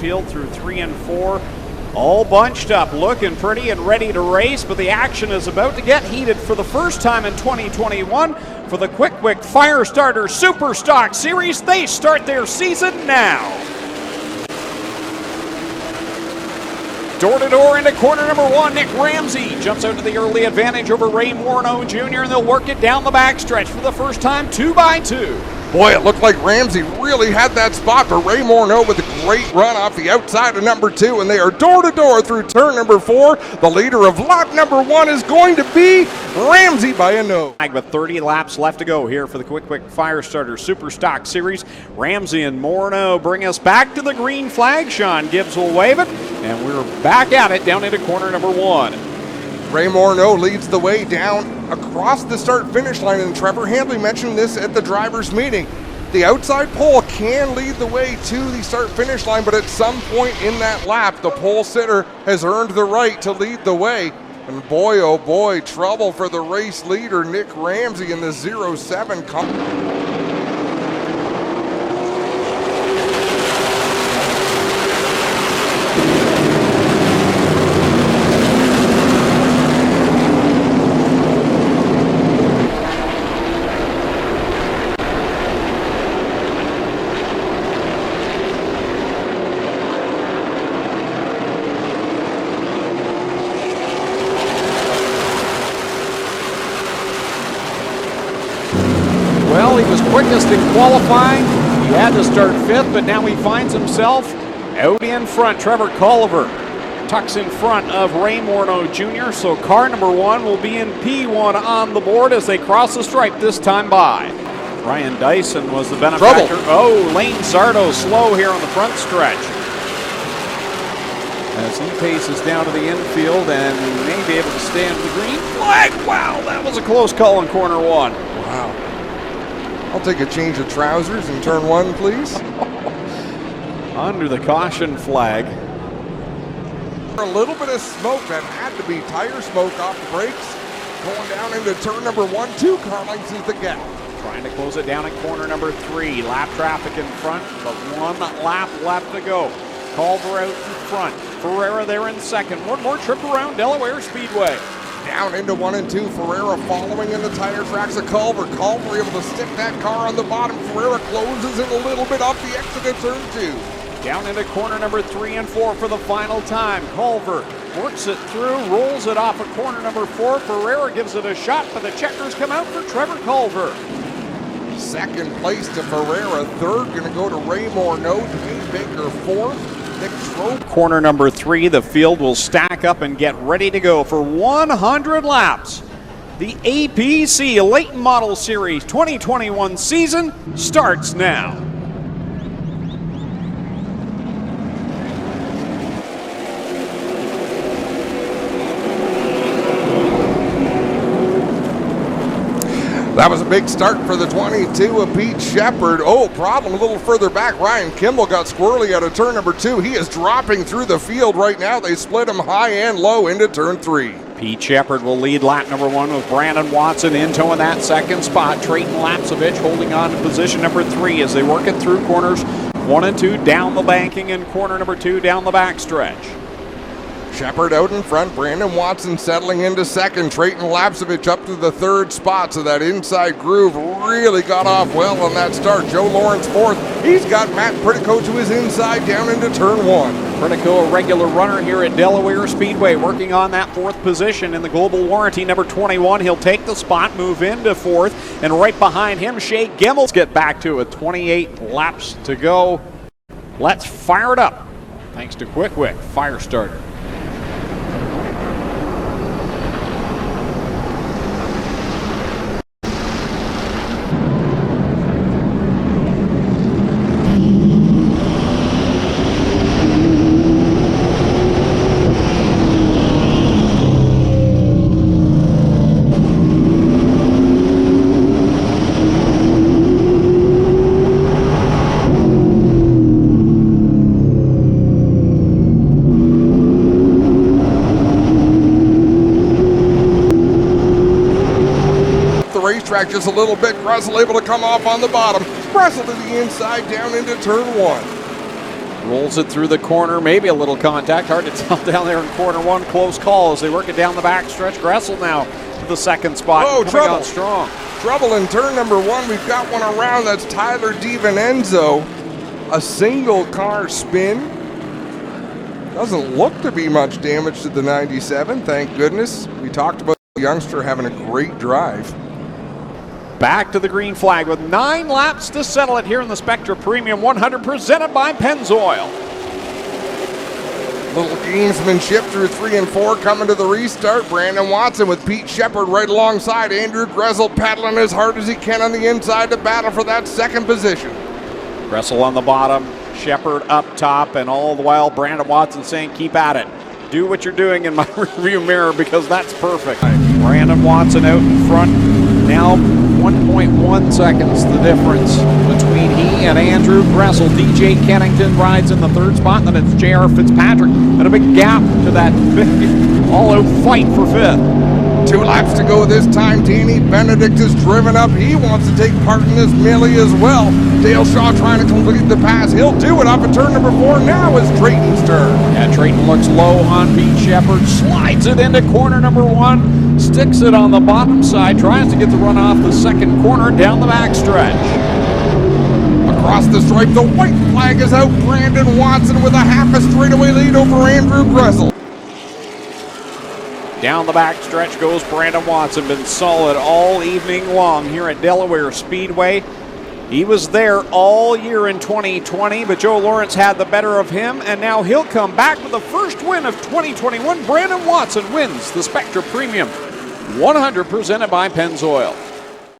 infield through 3 and 4. All bunched up, looking pretty and ready to race, but the action is about to get heated for the first time in 2021 for the Quick Firestarter Super Stock Series. They start their season now. Door-to-door into corner number 1, Nick Ramsey jumps out to the early advantage over Ray Morneau Jr., and they'll work it down the backstretch for the first time, 2 by 2. Boy, it looked like Ramsey really had that spot, but Ray Morneau with a great run off the outside of number 2, and they are door-to-door through turn number 4. The leader of lap number 1 is going to be Ramsey by a nose. With 30 laps left to go here for the Quick Firestarter Super Stock Series. Ramsey and Morneau bring us back to the green flag. Sean Gibbs will wave it, and we're back at it down into corner number 1. Ray Morneau leads the way down across the start-finish line, and Trevor Hambley mentioned this at the drivers' meeting. The outside pole can lead the way to the start-finish line, but at some point in that lap, the pole sitter has earned the right to lead the way. And boy, oh boy, trouble for the race leader, Nick Ramsey, in the 07 Well, he was quickest in qualifying. He had to start 5th, but now he finds himself out in front. Trevor Culver tucks in front of Ray Morneau Jr., so car number 1 will be in P1 on the board as they cross the stripe this time by. Ryan Dyson was the benefactor. Trouble. Oh, Lane Sardo slow here on the front stretch as he paces down to the infield and may be able to stay under the green flag. Wow, that was a close call in corner 1. Wow. I'll take a change of trousers in turn 1, please. Under the caution flag. A little bit of smoke that had to be tire smoke off the brakes. Going down into turn number 1, 2 car lengths is the gap. Trying to close it down in corner number 3. Lap traffic in front, but 1 lap left to go. Culver out in front. Ferreira there in second. One more trip around Delaware Speedway. Down into 1 and 2. Ferreira following in the tire tracks of Culver. Culver able to stick that car on the bottom. Ferreira closes in a little bit off the exit of turn 2. Down into corner number 3 and 4 for the final time. Culver works it through, rolls it off of corner number 4. Ferreira gives it a shot, but the checkers come out for Trevor Culver. Second place to Ferreira. Third going to go to Ray Morneau. Dwayne Baker fourth. Corner number 3, the field will stack up and get ready to go for 100 laps. The APC Late Model Series 2021 season starts now. That was a big start for the 22 of Pete Shepard. Oh, problem a little further back. Ryan Kimball got squirrely out of turn number 2. He is dropping through the field right now. They split him high and low into turn 3. Pete Shepard will lead lap number 1 with Brandon Watson in tow in that second spot. Trayton Lapsovich holding on to position number 3 as they work it through corners 1 and 2 down the banking and corner number 2 down the backstretch. Shepard out in front. Brandon Watson settling into second. Trayton Lapsovich up to the 3rd spot. So that inside groove really got off well on that start. Joe Lawrence 4th. He's got Matt Pritico to his inside down into turn 1. Pritico, a regular runner here at Delaware Speedway, working on that 4th position in the global warranty. Number 21, he'll take the spot, move into 4th, and right behind him, Shea Gimmels get back to it. 28 laps to go. Let's fire it up. Thanks to Quick Firestarter. Racetrack just a little bit. Gressel able to come off on the bottom. Gressel to the inside down into turn 1. Rolls it through the corner, maybe a little contact. Hard to tell down there in corner one. Close call as they work it down the backstretch. Gressel now to the second spot. Oh, coming trouble. on strong. Trouble in turn number one. We've got one around. That's Tyler DiVincenzo. A single car spin. Doesn't look to be much damage to the 97, thank goodness. We talked about the youngster having a great drive. Back to the green flag with 9 laps to settle it here in the Spectra Premium 100 presented by Pennzoil. Little gamesmanship through 3 and 4 coming to the restart. Brandon Watson with Pete Shepard right alongside. Andrew Gressel paddling as hard as he can on the inside to battle for that second position. Gressel on the bottom, Shepard up top, and all the while Brandon Watson saying keep at it. Do what you're doing in my rearview mirror because that's perfect. Brandon Watson out in front. Now 1.1 seconds the difference between he and Andrew Gressel. DJ Kennington rides in the third spot, and then it's J.R. Fitzpatrick. And a big gap to that all-out fight for fifth. 2 laps to go this time. Danny Benedict is driven up. He wants to take part in this melee as well. Dale Shaw trying to complete the pass. He'll do it off of turn number 4. Now is Drayton's turn. Yeah, Drayton looks low on Pete Shepard. Slides it into corner number 1. Sticks it on the bottom side. Tries to get the run off the second corner down the backstretch. Across the stripe, the white flag is out. Brandon Watson with a half a straightaway lead over Andrew Gressel. Down the backstretch goes Brandon Watson. Been solid all evening long here at Delaware Speedway. He was there all year in 2020, but Joe Lawrence had the better of him, and now he'll come back with the first win of 2021. Brandon Watson wins the Spectra Premium 100 presented by Pennzoil.